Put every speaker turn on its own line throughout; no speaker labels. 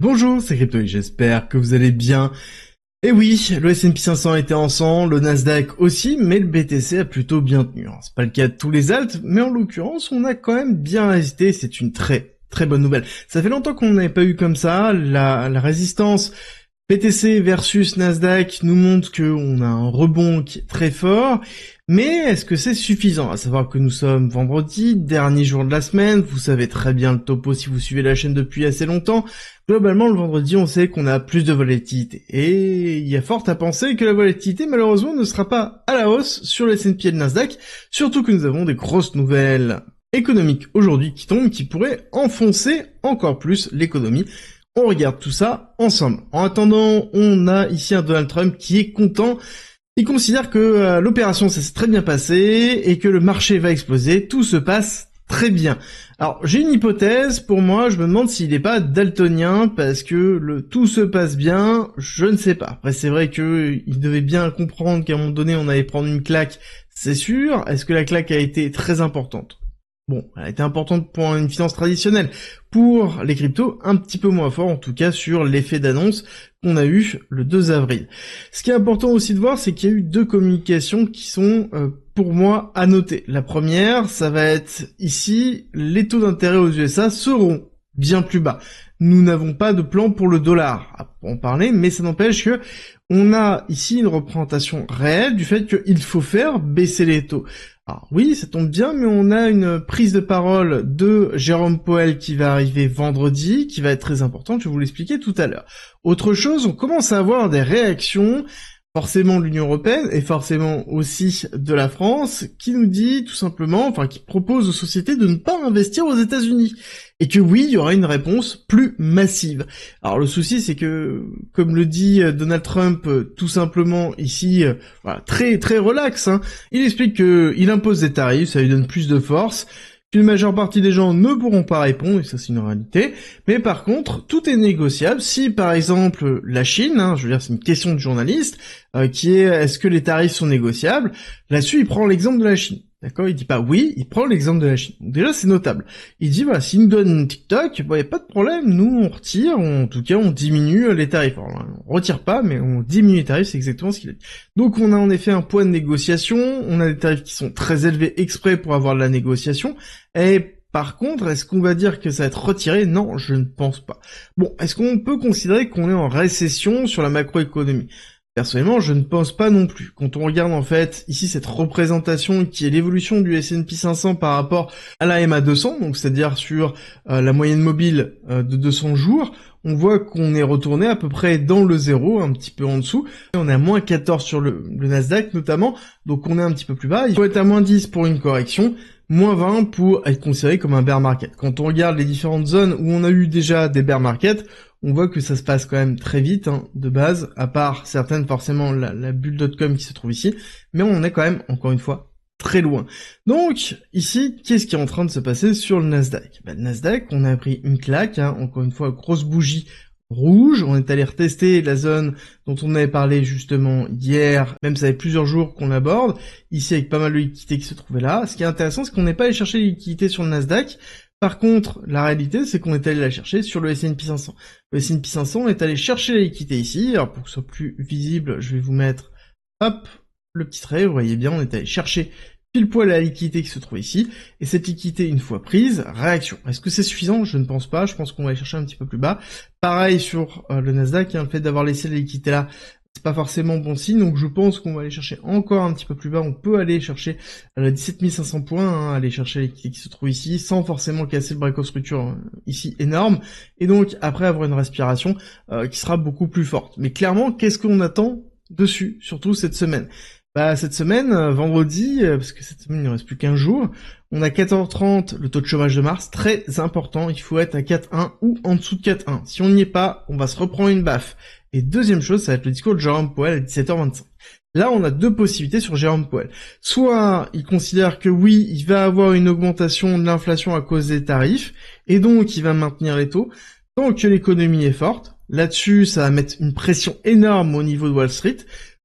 Bonjour, c'est Crypto, j'espère que vous allez bien. Et oui, le S&P 500 était en sang, le Nasdaq aussi, mais le BTC a plutôt bien tenu. Alors, c'est pas le cas de tous les alts, mais en l'occurrence, on a quand même bien résisté, c'est une très bonne nouvelle. Ça fait longtemps qu'on n'avait pas eu comme ça, la résistance BTC versus Nasdaq nous montre qu'on a un rebond qui est très fort, mais est-ce que c'est suffisant? À savoir que nous sommes vendredi, dernier jour de la semaine, vous savez très bien le topo si vous suivez la chaîne depuis assez longtemps. Globalement, le vendredi, on sait qu'on a plus de volatilité. Et il y a fort à penser que la volatilité, malheureusement, ne sera pas à la hausse sur les S&P et le Nasdaq, surtout que nous avons des grosses nouvelles économiques aujourd'hui qui tombent, qui pourraient enfoncer encore plus l'économie. On regarde tout ça ensemble. En attendant, on a ici un Donald Trump qui est content. Il considère que l'opération ça s'est très bien passé et que le marché va exploser. Tout se passe très bien. Alors, j'ai une hypothèse. Pour moi, je me demande s'il n'est pas daltonien parce que le tout se passe bien, je ne sais pas. Après, c'est vrai que il devait bien comprendre qu'à un moment donné, on allait prendre une claque, c'est sûr. Est-ce que la claque a été très importante? Bon, elle a été importante pour une finance traditionnelle. Pour les cryptos, un petit peu moins fort, en tout cas sur l'effet d'annonce qu'on a eu le 2 avril. Ce qui est important aussi de voir, c'est qu'il y a eu deux communications qui sont, pour moi, à noter. La première, ça va être ici, les taux d'intérêt aux USA seront bien plus bas. Nous n'avons pas de plan pour le dollar à en parler, mais ça n'empêche que on a ici une représentation réelle du fait qu'il faut faire baisser les taux. Alors oui, ça tombe bien, mais on a une prise de parole de Jérôme Powell qui va arriver vendredi, qui va être très importante, je vais vous l'expliquer tout à l'heure. Autre chose, on commence à avoir des réactions, forcément de l'Union Européenne, et forcément aussi de la France, qui nous dit tout simplement, enfin qui propose aux sociétés de ne pas investir aux États-Unis. Et que oui, il y aura une réponse plus massive. Alors le souci, c'est que, comme le dit Donald Trump, tout simplement ici, voilà, très relax, hein, il explique qu'il impose des tarifs, ça lui donne plus de force, qu'une majeure partie des gens ne pourront pas répondre, et ça c'est une réalité, mais par contre, tout est négociable. Si par exemple la Chine, hein, je veux dire c'est une question de journaliste, qui est est-ce que les tarifs sont négociables, là-dessus il prend l'exemple de la Chine. D'accord, il dit pas oui, il prend l'exemple de la Chine. Donc déjà, c'est notable. Il dit, voilà, s'il nous donne TikTok, bon, y a pas de problème, nous, on retire, en tout cas, on diminue les tarifs. Alors, on retire pas, mais on diminue les tarifs, c'est exactement ce qu'il a dit. Donc, on a en effet un point de négociation, on a des tarifs qui sont très élevés exprès pour avoir de la négociation, et par contre, est-ce qu'on va dire que ça va être retiré? Non, je ne pense pas. Bon, est-ce qu'on peut considérer qu'on est en récession sur la macroéconomie? Personnellement, je ne pense pas non plus. Quand on regarde en fait ici cette représentation qui est l'évolution du S&P 500 par rapport à la MA 200, donc c'est-à-dire sur la moyenne mobile de 200 jours, on voit qu'on est retourné à peu près dans le zéro, un petit peu en dessous. Et on est à moins 14 sur le Nasdaq notamment, donc on est un petit peu plus bas. Il faut être à moins 10 pour une correction, moins 20 pour être considéré comme un bear market. Quand on regarde les différentes zones où on a eu déjà des bear markets, on voit que ça se passe quand même très vite, hein, de base, à part certaines, forcément, la bulle.com qui se trouve ici, mais on est quand même, encore une fois, très loin. Donc, ici, qu'est-ce qui est en train de se passer sur le Nasdaq? Le Nasdaq, on a pris une claque, hein, encore une fois, grosse bougie rouge, on est allé retester la zone dont on avait parlé justement hier, même ça fait plusieurs jours qu'on l'aborde, ici avec pas mal de liquidités qui se trouvaient là. Ce qui est intéressant, c'est qu'on n'est pas allé chercher les liquidités sur le Nasdaq. Par contre, la réalité, c'est qu'on est allé la chercher sur le S&P 500. Le S&P 500, on est allé chercher la liquidité ici. Alors, pour que ce soit plus visible, je vais vous mettre, hop, le petit trait. Vous voyez bien, on est allé chercher pile poil la liquidité qui se trouve ici. Et cette liquidité, une fois prise, réaction. Est-ce que c'est suffisant? Je ne pense pas. Je pense qu'on va aller chercher un petit peu plus bas. Pareil sur le Nasdaq, hein, le fait d'avoir laissé la liquidité là, c'est pas forcément bon signe, donc je pense qu'on va aller chercher encore un petit peu plus bas. On peut aller chercher 17 500 points, hein, aller chercher l'équité qui se trouve ici, sans forcément casser le break-off structure ici énorme, et donc après avoir une respiration qui sera beaucoup plus forte. Mais clairement, qu'est-ce qu'on attend dessus, surtout cette semaine? Bah cette semaine, vendredi, parce que cette semaine il ne reste plus qu'un jour, on a 14h30 le taux de chômage de mars, très important, il faut être à 4,1 ou en dessous de 4,1. Si on n'y est pas, on va se reprendre une baffe. Et deuxième chose, ça va être le discours de Jérôme Powell à 17h25. Là, on a deux possibilités sur Jérôme Powell. Soit il considère que oui, il va avoir une augmentation de l'inflation à cause des tarifs, et donc il va maintenir les taux, tant que l'économie est forte. Là-dessus, ça va mettre une pression énorme au niveau de Wall Street.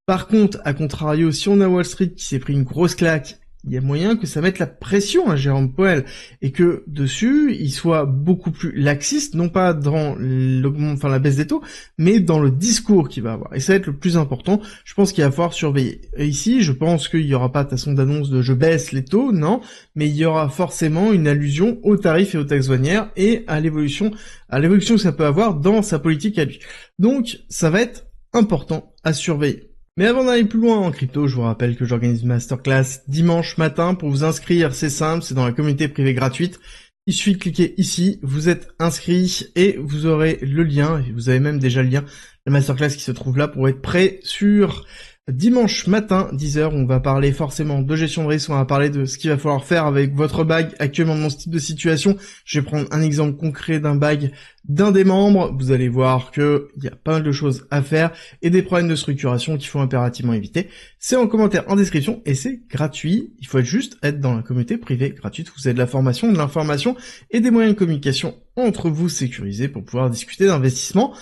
Par contre, à contrario, si on a Wall Street qui s'est pris une grosse claque il y a moyen que ça mette la pression à Jérôme Powell et que dessus il soit beaucoup plus laxiste, non pas dans la baisse des taux, mais dans le discours qu'il va avoir. Et ça va être le plus important. Je pense qu'il va falloir surveiller. Et ici, je pense qu'il y aura pas de façon d'annonce de je baisse les taux, non, mais il y aura forcément une allusion aux tarifs et aux taxes douanières et à l'évolution que ça peut avoir dans sa politique à lui. Donc, ça va être important à surveiller. Mais avant d'aller plus loin en crypto, je vous rappelle que j'organise une masterclass dimanche matin. Pour vous inscrire, c'est simple, c'est dans la communauté privée gratuite. Il suffit de cliquer ici, vous êtes inscrit et vous aurez le lien, et vous avez même déjà le lien, la masterclass qui se trouve là pour être prêt sur dimanche matin, 10h, on va parler forcément de gestion de risque, on va parler de ce qu'il va falloir faire avec votre bag actuellement dans ce type de situation. Je vais prendre un exemple concret d'un bag d'un des membres, vous allez voir que il y a pas mal de choses à faire et des problèmes de structuration qu'il faut impérativement éviter. C'est en commentaire en description et c'est gratuit, il faut juste être dans la communauté privée gratuite, vous avez de la formation, de l'information et des moyens de communication entre vous sécurisés pour pouvoir discuter d'investissement.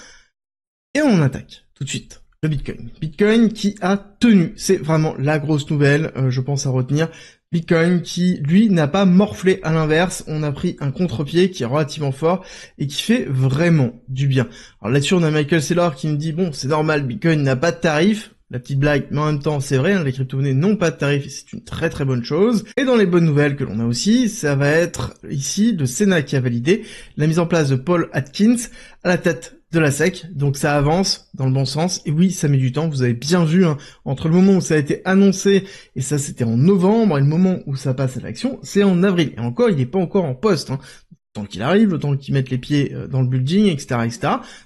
Et on attaque tout de suite. Le Bitcoin. Bitcoin qui a tenu, c'est vraiment la grosse nouvelle, je pense à retenir. Bitcoin qui, lui, n'a pas morflé, à l'inverse, on a pris un contre-pied qui est relativement fort et qui fait vraiment du bien. Alors là-dessus, on a Michael Saylor qui me dit, bon, c'est normal, Bitcoin n'a pas de tarif, la petite blague, mais en même temps, c'est vrai, les crypto-monnaies n'ont pas de tarif et c'est une très très bonne chose. Et dans les bonnes nouvelles que l'on a aussi, ça va être ici le Sénat qui a validé la mise en place de Paul Atkins à la tête de la SEC, donc ça avance dans le bon sens, et oui, ça met du temps, vous avez bien vu, hein, entre le moment où ça a été annoncé, et ça c'était en novembre, et le moment où ça passe à l'action, c'est en avril, et encore, il n'est pas encore en poste, hein. Le temps qu'il arrive, le temps qu'il mette les pieds dans le building, etc.,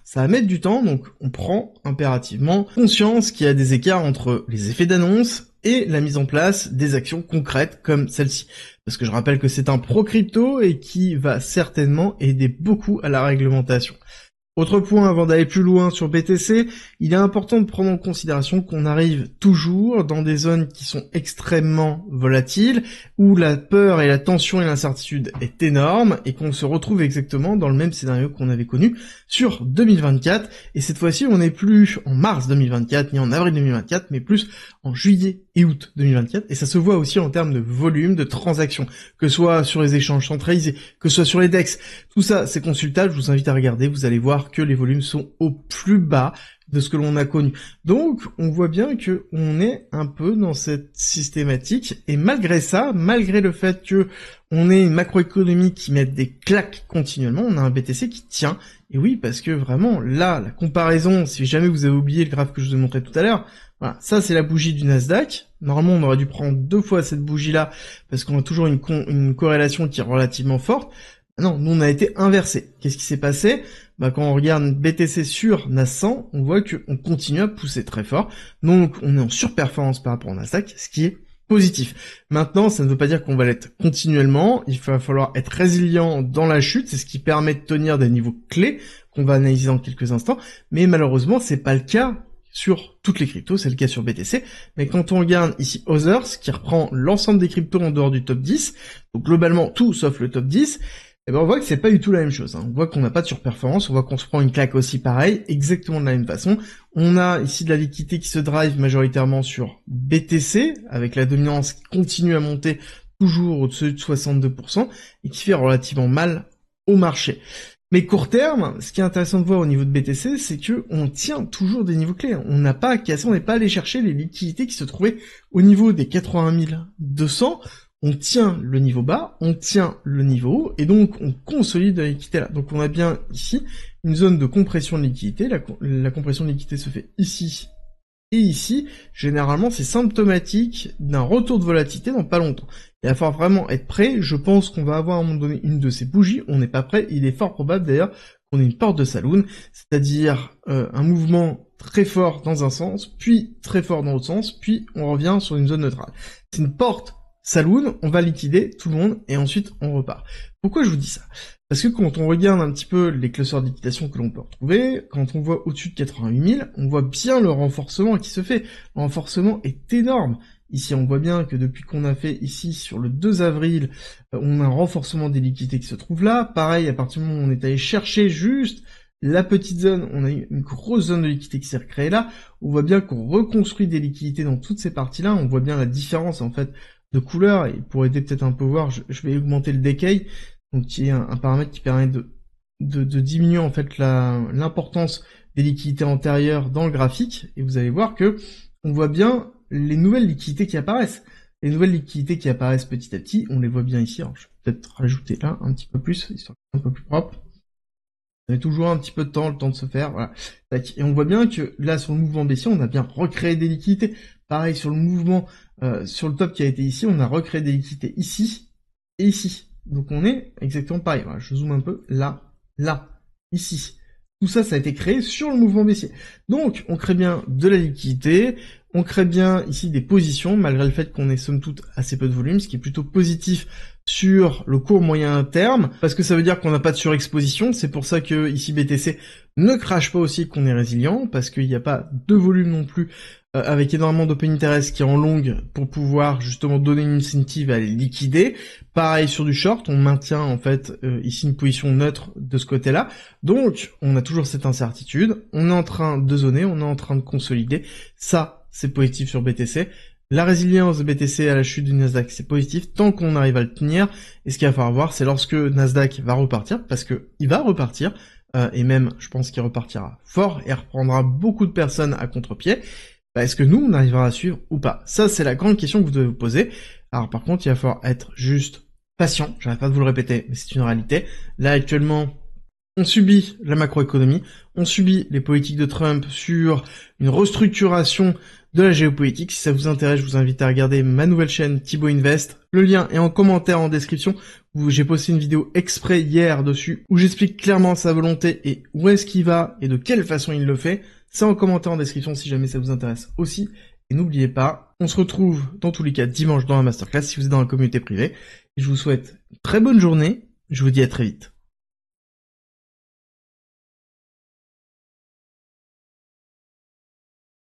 ça va mettre du temps, donc on prend impérativement conscience qu'il y a des écarts entre les effets d'annonce et la mise en place des actions concrètes comme celle-ci. Parce que je rappelle que c'est un pro-crypto et qui va certainement aider beaucoup à la réglementation. Autre point avant d'aller plus loin sur BTC, il est important de prendre en considération qu'on arrive toujours dans des zones qui sont extrêmement volatiles, où la peur et la tension et l'incertitude est énorme, et qu'on se retrouve exactement dans le même scénario qu'on avait connu sur 2024, et cette fois-ci on n'est plus en mars 2024, ni en avril 2024, mais plus en juillet et août 2024, et ça se voit aussi en termes de volume de transactions, que ce soit sur les échanges centralisés, que ce soit sur les DEX, tout ça c'est consultable, je vous invite à regarder, vous allez voir que les volumes sont au plus bas de ce que l'on a connu. Donc, on voit bien que on est un peu dans cette systématique, et malgré ça, malgré le fait que on ait une macroéconomie qui met des claques continuellement, on a un BTC qui tient. Et oui, parce que vraiment, là, la comparaison, si jamais vous avez oublié le graphe que je vous ai montré tout à l'heure, voilà, ça c'est la bougie du Nasdaq. Normalement, on aurait dû prendre 2 fois cette bougie-là, parce qu'on a toujours une corrélation qui est relativement forte. Non, nous on a été inversé. Qu'est-ce qui s'est passé? Quand on regarde BTC sur NAS100, on voit qu'on continue à pousser très fort. Donc on est en surperformance par rapport au Nasdaq, ce qui est positif. Maintenant, ça ne veut pas dire qu'on va l'être continuellement. Il va falloir être résilient dans la chute. C'est ce qui permet de tenir des niveaux clés qu'on va analyser dans quelques instants. Mais malheureusement, c'est pas le cas sur toutes les cryptos, c'est le cas sur BTC, mais quand on regarde ici Others, qui reprend l'ensemble des cryptos en dehors du top 10, donc globalement tout sauf le top 10, et on voit que c'est pas du tout la même chose, hein. On voit qu'on n'a pas de surperformance, on voit qu'on se prend une claque aussi pareil, exactement de la même façon. On a ici de la liquidité qui se drive majoritairement sur BTC, avec la dominance qui continue à monter toujours au-dessus de 62%, et qui fait relativement mal au marché. Mais court terme, ce qui est intéressant de voir au niveau de BTC, c'est que on tient toujours des niveaux clés. On n'a pas cassé, on n'est pas allé chercher les liquidités qui se trouvaient au niveau des 81 200. On tient le niveau bas, on tient le niveau haut, et donc on consolide la liquidité là. Donc on a bien ici une zone de compression de liquidité. La compression de liquidité se fait ici et ici. Généralement, c'est symptomatique d'un retour de volatilité dans pas longtemps. Il va falloir vraiment être prêt. Je pense qu'on va avoir à un moment donné une de ces bougies. On n'est pas prêt. Il est fort probable d'ailleurs qu'on ait une porte de saloon, c'est-à-dire un mouvement très fort dans un sens, puis très fort dans l'autre sens, puis on revient sur une zone neutrale. C'est une porte saloon, on va liquider tout le monde et ensuite on repart. Pourquoi je vous dis ça? Parce que quand on regarde un petit peu les clusters de liquidation que l'on peut retrouver, quand on voit au-dessus de 88 000, on voit bien le renforcement qui se fait. Le renforcement est énorme. Ici, on voit bien que depuis qu'on a fait ici sur le 2 avril, on a un renforcement des liquidités qui se trouve là. Pareil, à partir du moment où on est allé chercher juste la petite zone, on a eu une grosse zone de liquidité qui s'est recréée là. On voit bien qu'on reconstruit des liquidités dans toutes ces parties-là. On voit bien la différence en fait de couleur, et pour aider peut-être un peu voir, je vais augmenter le decay, donc qui est un paramètre qui permet de diminuer en fait l'importance des liquidités antérieures dans le graphique, et vous allez voir que on voit bien les nouvelles liquidités qui apparaissent. Les nouvelles liquidités qui apparaissent petit à petit, on les voit bien ici. Alors je vais peut-être rajouter là un petit peu plus, histoire que c'est un peu plus propre. Ça met toujours un petit peu de temps, le temps de se faire, voilà. Et on voit bien que là, sur le mouvement baissier, on a bien recréé des liquidités. Pareil, sur le mouvement, sur le top qui a été ici, on a recréé des liquidités ici et ici. Donc on est exactement pareil. Voilà, je zoome un peu, là, ici. Tout ça, ça a été créé sur le mouvement baissier. Donc, on crée bien de la liquidité, on crée bien ici des positions, malgré le fait qu'on ait somme toute assez peu de volume, ce qui est plutôt positif sur le court moyen terme, parce que ça veut dire qu'on n'a pas de surexposition. C'est pour ça que ici BTC ne crache pas aussi, qu'on est résilient, parce qu'il n'y a pas de volume non plus, avec énormément d'open interest qui est en longue pour pouvoir justement donner une incentive à les liquider. Pareil sur du short, on maintient en fait ici une position neutre de ce côté-là. Donc on a toujours cette incertitude, on est en train de zoner, on est en train de consolider. Ça, c'est positif sur BTC. La résilience de BTC à la chute du Nasdaq, c'est positif tant qu'on arrive à le tenir. Et ce qu'il va falloir voir, c'est lorsque Nasdaq va repartir, parce que il va repartir, et même je pense qu'il repartira fort et reprendra beaucoup de personnes à contre-pied. Bah, est-ce que nous, on arrivera à suivre ou pas? Ça, c'est la grande question que vous devez vous poser. Alors par contre, il va falloir être juste patient, j'arrête pas de vous le répéter, mais c'est une réalité. Là, actuellement, on subit la macroéconomie, on subit les politiques de Trump sur une restructuration de la géopolitique. Si ça vous intéresse, je vous invite à regarder ma nouvelle chaîne Thibaut Invest. Le lien est en commentaire en description, où j'ai posté une vidéo exprès hier dessus, où j'explique clairement sa volonté et où est-ce qu'il va et de quelle façon il le fait. C'est en commentaire en description si jamais ça vous intéresse aussi. Et n'oubliez pas, on se retrouve dans tous les cas dimanche dans la masterclass si vous êtes dans la communauté privée. Et je vous souhaite une très bonne journée. Je vous dis à très vite.